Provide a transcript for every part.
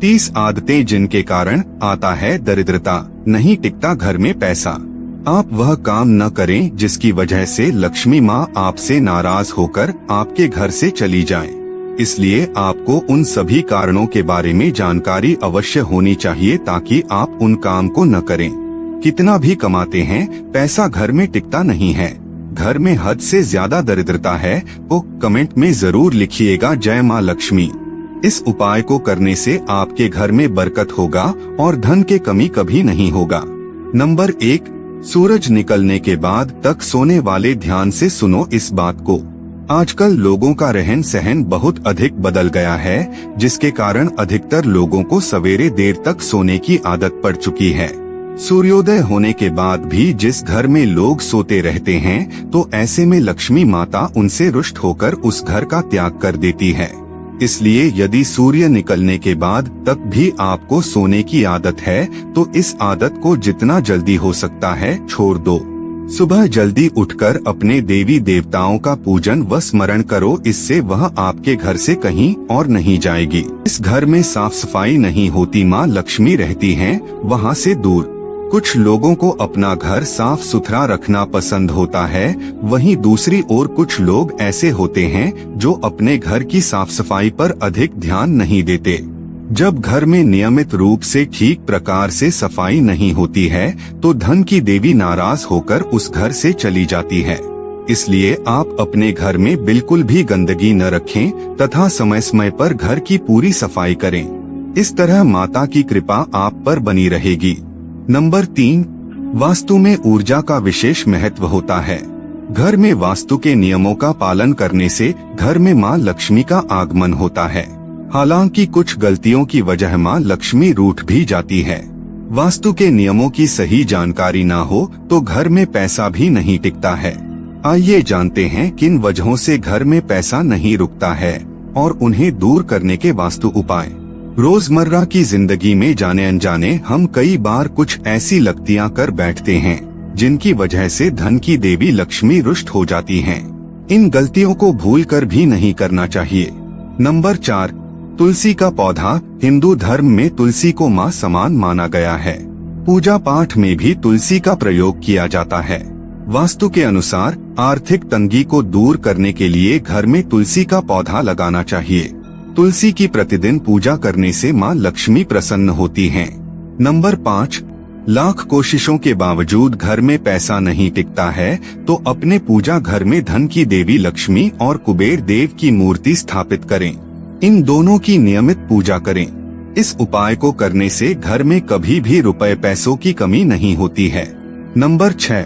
30 आदतें जिनके कारण आता है दरिद्रता, नहीं टिकता घर में पैसा। आप वह काम न करें जिसकी वजह से लक्ष्मी माँ आपसे नाराज होकर आपके घर से चली जाए। इसलिए आपको उन सभी कारणों के बारे में जानकारी अवश्य होनी चाहिए ताकि आप उन काम को न करें। कितना भी कमाते हैं, पैसा घर में टिकता नहीं है। घर में हद से ज्यादा दरिद्रता है तो कमेंट में जरूर लिखिएगा जय माँ लक्ष्मी। इस उपाय को करने से आपके घर में बरकत होगा और धन के कमी कभी नहीं होगा। नंबर 1, सूरज निकलने के बाद तक सोने वाले ध्यान से सुनो इस बात को। आजकल लोगों का रहन सहन बहुत अधिक बदल गया है, जिसके कारण अधिकतर लोगों को सवेरे देर तक सोने की आदत पड़ चुकी है। सूर्योदय होने के बाद भी जिस घर में लोग सोते रहते हैं तो ऐसे में लक्ष्मी माता उनसे रुष्ट होकर उस घर का त्याग कर देती है। इसलिए यदि सूर्य निकलने के बाद तक भी आपको सोने की आदत है तो इस आदत को जितना जल्दी हो सकता है छोड़ दो। सुबह जल्दी उठकर अपने देवी देवताओं का पूजन व स्मरण करो, इससे वह आपके घर से कहीं और नहीं जाएगी। इस घर में साफ सफाई नहीं होती, माँ लक्ष्मी रहती हैं वहाँ से दूर। कुछ लोगों को अपना घर साफ सुथरा रखना पसंद होता है, वहीं दूसरी ओर कुछ लोग ऐसे होते हैं जो अपने घर की साफ सफाई पर अधिक ध्यान नहीं देते। जब घर में नियमित रूप से ठीक प्रकार से सफाई नहीं होती है तो धन की देवी नाराज होकर उस घर से चली जाती है। इसलिए आप अपने घर में बिल्कुल भी गंदगी न रखें तथा समय समय पर घर की पूरी सफाई करें। इस तरह माता की कृपा आप पर बनी रहेगी। नंबर 3, वास्तु में ऊर्जा का विशेष महत्व होता है। घर में वास्तु के नियमों का पालन करने से घर में माँ लक्ष्मी का आगमन होता है। हालांकि कुछ गलतियों की वजह माँ लक्ष्मी रूठ भी जाती है। वास्तु के नियमों की सही जानकारी ना हो तो घर में पैसा भी नहीं टिकता है। आइए जानते हैं किन वजहों से घर में पैसा नहीं रुकता है और उन्हें दूर करने के वास्तु उपाय। रोजमर्रा की जिंदगी में जाने अनजाने हम कई बार कुछ ऐसी लगतियां कर बैठते हैं जिनकी वजह से धन की देवी लक्ष्मी रुष्ट हो जाती हैं। इन गलतियों को भूलकर भी नहीं करना चाहिए। नंबर 4, तुलसी का पौधा। हिंदू धर्म में तुलसी को मां समान माना गया है। पूजा पाठ में भी तुलसी का प्रयोग किया जाता है। वास्तु के अनुसार आर्थिक तंगी को दूर करने के लिए घर में तुलसी का पौधा लगाना चाहिए। तुलसी की प्रतिदिन पूजा करने से माँ लक्ष्मी प्रसन्न होती हैं। नंबर 5, लाख कोशिशों के बावजूद घर में पैसा नहीं टिकता है तो अपने पूजा घर में धन की देवी लक्ष्मी और कुबेर देव की मूर्ति स्थापित करें। इन दोनों की नियमित पूजा करें। इस उपाय को करने से घर में कभी भी रुपए पैसों की कमी नहीं होती है। नंबर 6,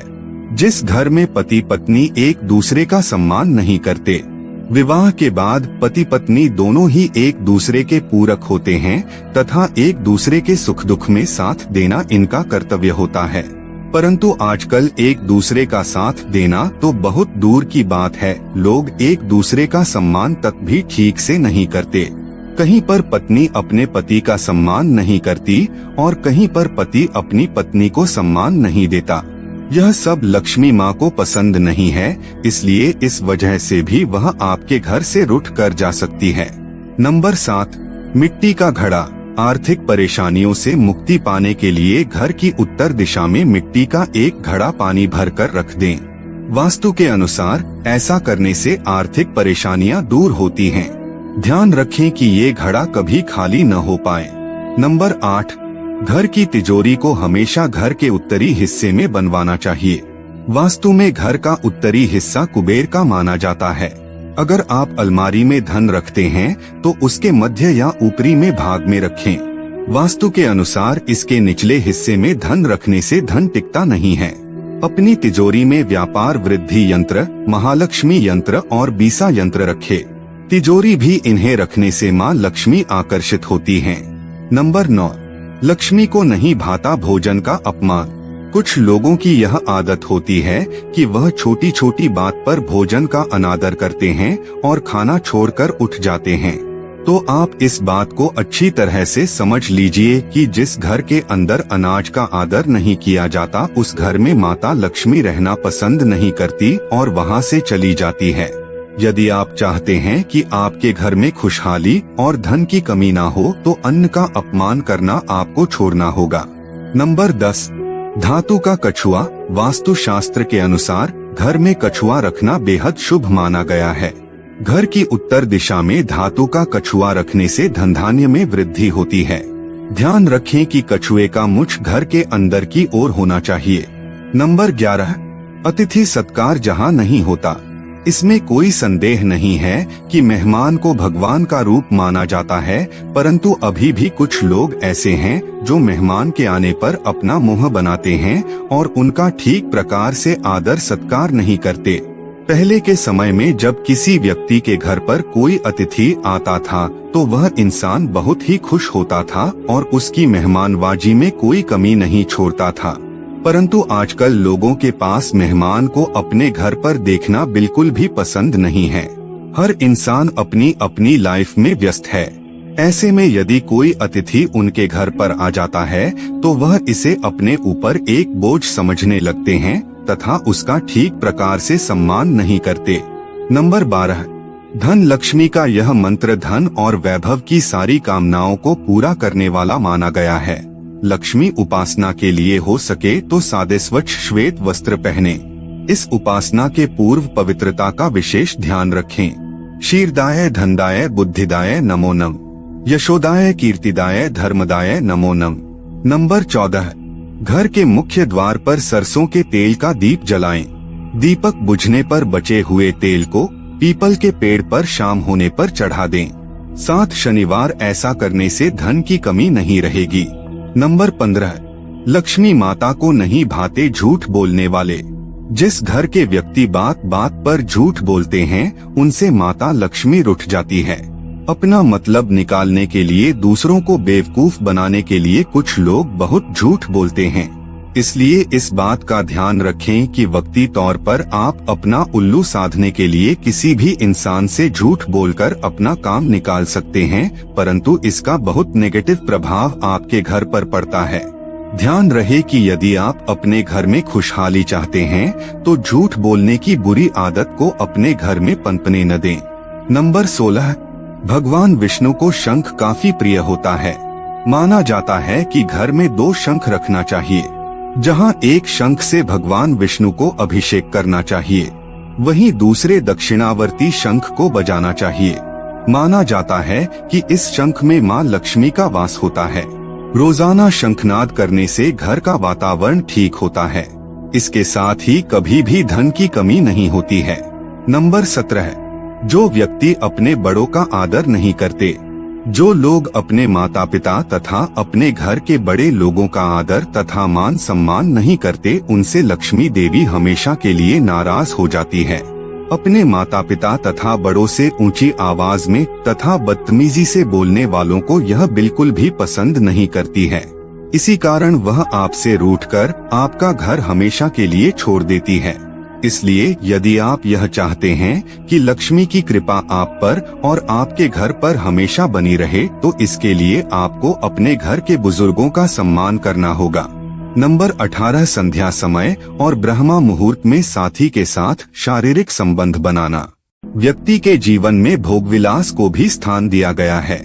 जिस घर में पति पत्नी एक दूसरे का सम्मान नहीं करते। विवाह के बाद पति पत्नी दोनों ही एक दूसरे के पूरक होते हैं तथा एक दूसरे के सुख दुख में साथ देना इनका कर्तव्य होता है। परंतु आजकल एक दूसरे का साथ देना तो बहुत दूर की बात है, लोग एक दूसरे का सम्मान तक भी ठीक से नहीं करते। कहीं पर पत्नी अपने पति का सम्मान नहीं करती और कहीं पर पति अपनी पत्नी को सम्मान नहीं देता। यह सब लक्ष्मी माँ को पसंद नहीं है, इसलिए इस वजह से भी वह आपके घर से रुठ कर जा सकती है। नंबर 7, मिट्टी का घड़ा। आर्थिक परेशानियों से मुक्ति पाने के लिए घर की उत्तर दिशा में मिट्टी का एक घड़ा पानी भरकर रख दें। वास्तु के अनुसार ऐसा करने से आर्थिक परेशानियां दूर होती हैं। ध्यान रखें कि ये घड़ा कभी खाली न हो पाए। नंबर 8, घर की तिजोरी को हमेशा घर के उत्तरी हिस्से में बनवाना चाहिए। वास्तु में घर का उत्तरी हिस्सा कुबेर का माना जाता है। अगर आप अलमारी में धन रखते हैं तो उसके मध्य या ऊपरी में भाग में रखें। वास्तु के अनुसार इसके निचले हिस्से में धन रखने से धन टिकता नहीं है। अपनी तिजोरी में व्यापार वृद्धि यंत्र, महालक्ष्मी यंत्र और बीसा यंत्र रखें। तिजोरी भी इन्हें रखने से माँ लक्ष्मी आकर्षित होती हैं। नंबर 9, लक्ष्मी को नहीं भाता भोजन का अपमान। कुछ लोगों की यह आदत होती है कि वह छोटी छोटी बात पर भोजन का अनादर करते हैं और खाना छोड़कर उठ जाते हैं। तो आप इस बात को अच्छी तरह से समझ लीजिए कि जिस घर के अंदर अनाज का आदर नहीं किया जाता उस घर में माता लक्ष्मी रहना पसंद नहीं करती और वहां से चली जाती है। यदि आप चाहते हैं कि आपके घर में खुशहाली और धन की कमी ना हो तो अन्न का अपमान करना आपको छोड़ना होगा। नंबर 10, धातु का कछुआ। वास्तु शास्त्र के अनुसार घर में कछुआ रखना बेहद शुभ माना गया है। घर की उत्तर दिशा में धातु का कछुआ रखने से धन धान्य में वृद्धि होती है। ध्यान रखें कि कछुए का मुछ घर के अंदर की ओर होना चाहिए। नंबर 11, अतिथि सत्कार जहां नहीं होता। इसमें कोई संदेह नहीं है कि मेहमान को भगवान का रूप माना जाता है, परंतु अभी भी कुछ लोग ऐसे हैं जो मेहमान के आने पर अपना मुंह बनाते हैं और उनका ठीक प्रकार से आदर सत्कार नहीं करते। पहले के समय में जब किसी व्यक्ति के घर पर कोई अतिथि आता था तो वह इंसान बहुत ही खुश होता था और उसकी मेहमानवाजी में कोई कमी नहीं छोड़ता था। परंतु आजकल लोगों के पास मेहमान को अपने घर पर देखना बिल्कुल भी पसंद नहीं है। हर इंसान अपनी अपनी लाइफ में व्यस्त है। ऐसे में यदि कोई अतिथि उनके घर पर आ जाता है तो वह इसे अपने ऊपर एक बोझ समझने लगते हैं तथा उसका ठीक प्रकार से सम्मान नहीं करते। नंबर 12, धन लक्ष्मी का यह मंत्र धन और वैभव की सारी कामनाओं को पूरा करने वाला माना गया है। लक्ष्मी उपासना के लिए हो सके तो सादे स्वच्छ श्वेत वस्त्र पहने। इस उपासना के पूर्व पवित्रता का विशेष ध्यान रखें। क्षीरदाय धनदाय बुद्धिदाय नमो नम, यशोदाय कीर्तिदाय धर्मदाय नमो नम। नंबर 14, घर के मुख्य द्वार पर सरसों के तेल का दीप जलाएं। दीपक बुझने पर बचे हुए तेल को पीपल के पेड़ पर शाम होने पर चढ़ा दें। 7 शनिवार ऐसा करने से धन की कमी नहीं रहेगी। नंबर 15, लक्ष्मी माता को नहीं भाते झूठ बोलने वाले। जिस घर के व्यक्ति बात बात पर झूठ बोलते हैं उनसे माता लक्ष्मी रुठ जाती है। अपना मतलब निकालने के लिए दूसरों को बेवकूफ बनाने के लिए कुछ लोग बहुत झूठ बोलते हैं। इसलिए इस बात का ध्यान रखें कि वक्ती तौर पर आप अपना उल्लू साधने के लिए किसी भी इंसान से झूठ बोलकर अपना काम निकाल सकते हैं, परंतु इसका बहुत नेगेटिव प्रभाव आपके घर पर पड़ता है। ध्यान रहे कि यदि आप अपने घर में खुशहाली चाहते हैं तो झूठ बोलने की बुरी आदत को अपने घर में पनपने न दें। नंबर 16, भगवान विष्णु को शंख काफी प्रिय होता है। माना जाता है कि घर में 2 शंख रखना चाहिए। जहां एक शंख से भगवान विष्णु को अभिषेक करना चाहिए, वहीं दूसरे दक्षिणावर्ती शंख को बजाना चाहिए। माना जाता है कि इस शंख में मां लक्ष्मी का वास होता है। रोजाना शंखनाद करने से घर का वातावरण ठीक होता है। इसके साथ ही कभी भी धन की कमी नहीं होती है। नंबर 17, जो व्यक्ति अपने बड़ों का आदर नहीं करते। जो लोग अपने माता पिता तथा अपने घर के बड़े लोगों का आदर तथा मान सम्मान नहीं करते, उनसे लक्ष्मी देवी हमेशा के लिए नाराज हो जाती है। अपने माता पिता तथा बड़ों से ऊंची आवाज में तथा बदतमीजी से बोलने वालों को यह बिल्कुल भी पसंद नहीं करती है। इसी कारण वह आपसे रूठकर आपका घर हमेशा के लिए छोड़ देती है। इसलिए यदि आप यह चाहते हैं कि लक्ष्मी की कृपा आप पर और आपके घर पर हमेशा बनी रहे तो इसके लिए आपको अपने घर के बुजुर्गों का सम्मान करना होगा। नंबर 18, संध्या समय और ब्रह्मा मुहूर्त में साथी के साथ शारीरिक संबंध बनाना। व्यक्ति के जीवन में भोगविलास को भी स्थान दिया गया है।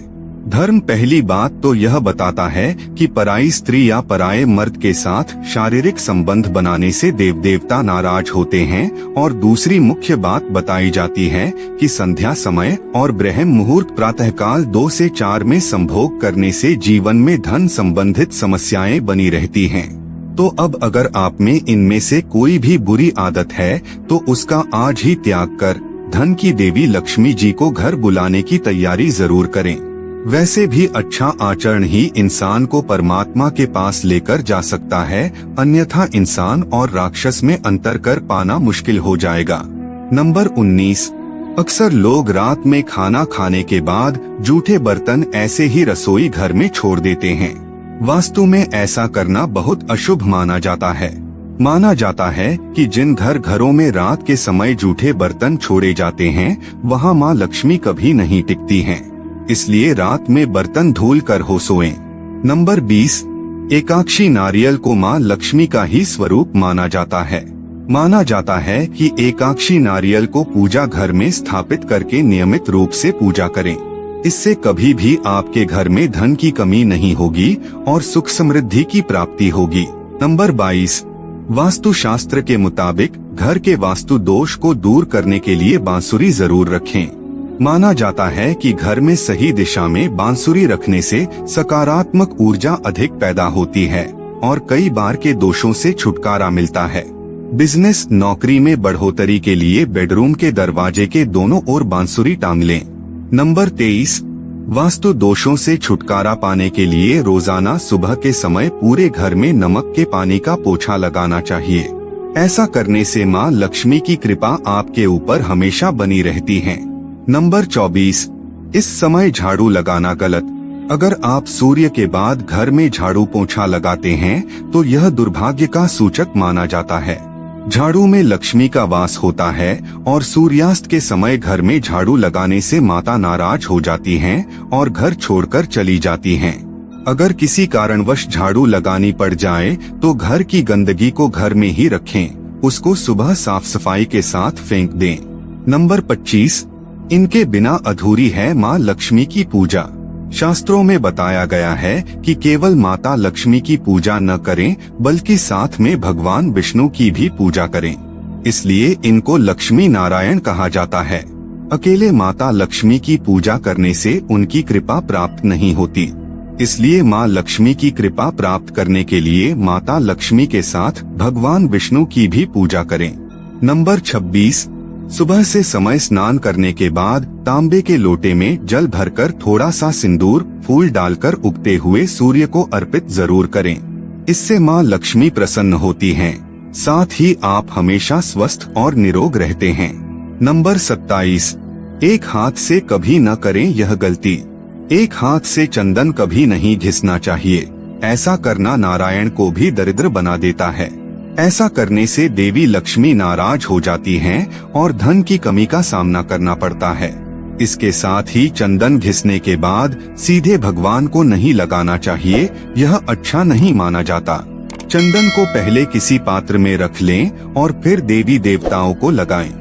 धर्म पहली बात तो यह बताता है कि पराई स्त्री या पराये मर्द के साथ शारीरिक संबंध बनाने से देव देवता नाराज होते हैं, और दूसरी मुख्य बात बताई जाती है कि संध्या समय और ब्रह्म मुहूर्त प्रातःकाल 2 से 4 में संभोग करने से जीवन में धन संबंधित समस्याएं बनी रहती हैं। तो अब अगर आप में इनमें से कोई भी बुरी आदत है तो उसका आज ही त्याग कर धन की देवी लक्ष्मी जी को घर बुलाने की तैयारी जरूर करें। वैसे भी अच्छा आचरण ही इंसान को परमात्मा के पास लेकर जा सकता है, अन्यथा इंसान और राक्षस में अंतर कर पाना मुश्किल हो जाएगा। नंबर 19, अक्सर लोग रात में खाना खाने के बाद जूठे बर्तन ऐसे ही रसोई घर में छोड़ देते हैं। वास्तु में ऐसा करना बहुत अशुभ माना जाता है। माना जाता है कि जिन घरों में रात के समय जूठे बर्तन छोड़े जाते हैं वहां मां लक्ष्मी कभी नहीं टिकती हैं। इसलिए रात में बर्तन धुल कर हो सोएं। नंबर 20, एकाक्षी नारियल को मां लक्ष्मी का ही स्वरूप माना जाता है। माना जाता है कि एकाक्षी नारियल को पूजा घर में स्थापित करके नियमित रूप से पूजा करें। इससे कभी भी आपके घर में धन की कमी नहीं होगी और सुख समृद्धि की प्राप्ति होगी। नंबर 22, वास्तु शास्त्र के मुताबिक घर के वास्तु दोष को दूर करने के लिए बांसुरी जरूर रखें। माना जाता है कि घर में सही दिशा में बांसुरी रखने से सकारात्मक ऊर्जा अधिक पैदा होती है और कई बार के दोषों से छुटकारा मिलता है। बिजनेस नौकरी में बढ़ोतरी के लिए बेडरूम के दरवाजे के दोनों ओर बांसुरी टांग लें। नंबर 23, वास्तु दोषों से छुटकारा पाने के लिए रोजाना सुबह के समय पूरे घर में नमक के पानी का पोछा लगाना चाहिए। ऐसा करने से मां लक्ष्मी की कृपा आपके ऊपर हमेशा बनी रहती है। नंबर 24, इस समय झाड़ू लगाना गलत। अगर आप सूर्य के बाद घर में झाड़ू पोछा लगाते हैं तो यह दुर्भाग्य का सूचक माना जाता है। झाड़ू में लक्ष्मी का वास होता है और सूर्यास्त के समय घर में झाड़ू लगाने से माता नाराज हो जाती हैं और घर छोड़कर चली जाती हैं। अगर किसी कारणवश झाड़ू लगानी पड़ जाए तो घर की गंदगी को घर में ही रखें, उसको सुबह साफ सफाई के साथ फेंक दें। नंबर 25, इनके बिना अधूरी है माँ लक्ष्मी की पूजा। शास्त्रों में बताया गया है कि केवल माता लक्ष्मी की पूजा न करें बल्कि साथ में भगवान विष्णु की भी पूजा करें। इसलिए इनको लक्ष्मी नारायण कहा जाता है। अकेले माता लक्ष्मी की पूजा करने से उनकी कृपा प्राप्त नहीं होती। इसलिए माँ लक्ष्मी की कृपा प्राप्त करने के लिए माता लक्ष्मी के साथ भगवान विष्णु की भी पूजा करें। नंबर 26, सुबह से समय स्नान करने के बाद तांबे के लोटे में जल भरकर थोड़ा सा सिंदूर फूल डालकर उगते हुए सूर्य को अर्पित जरूर करें। इससे माँ लक्ष्मी प्रसन्न होती हैं। साथ ही आप हमेशा स्वस्थ और निरोग रहते हैं। नंबर 27, एक हाथ से कभी न करें यह गलती। एक हाथ से चंदन कभी नहीं घिसना चाहिए। ऐसा करना नारायण को भी दरिद्र बना देता है। ऐसा करने से देवी लक्ष्मी नाराज हो जाती हैं और धन की कमी का सामना करना पड़ता है। इसके साथ ही चंदन घिसने के बाद सीधे भगवान को नहीं लगाना चाहिए, यह अच्छा नहीं माना जाता। चंदन को पहले किसी पात्र में रख लें और फिर देवी देवताओं को लगाएं।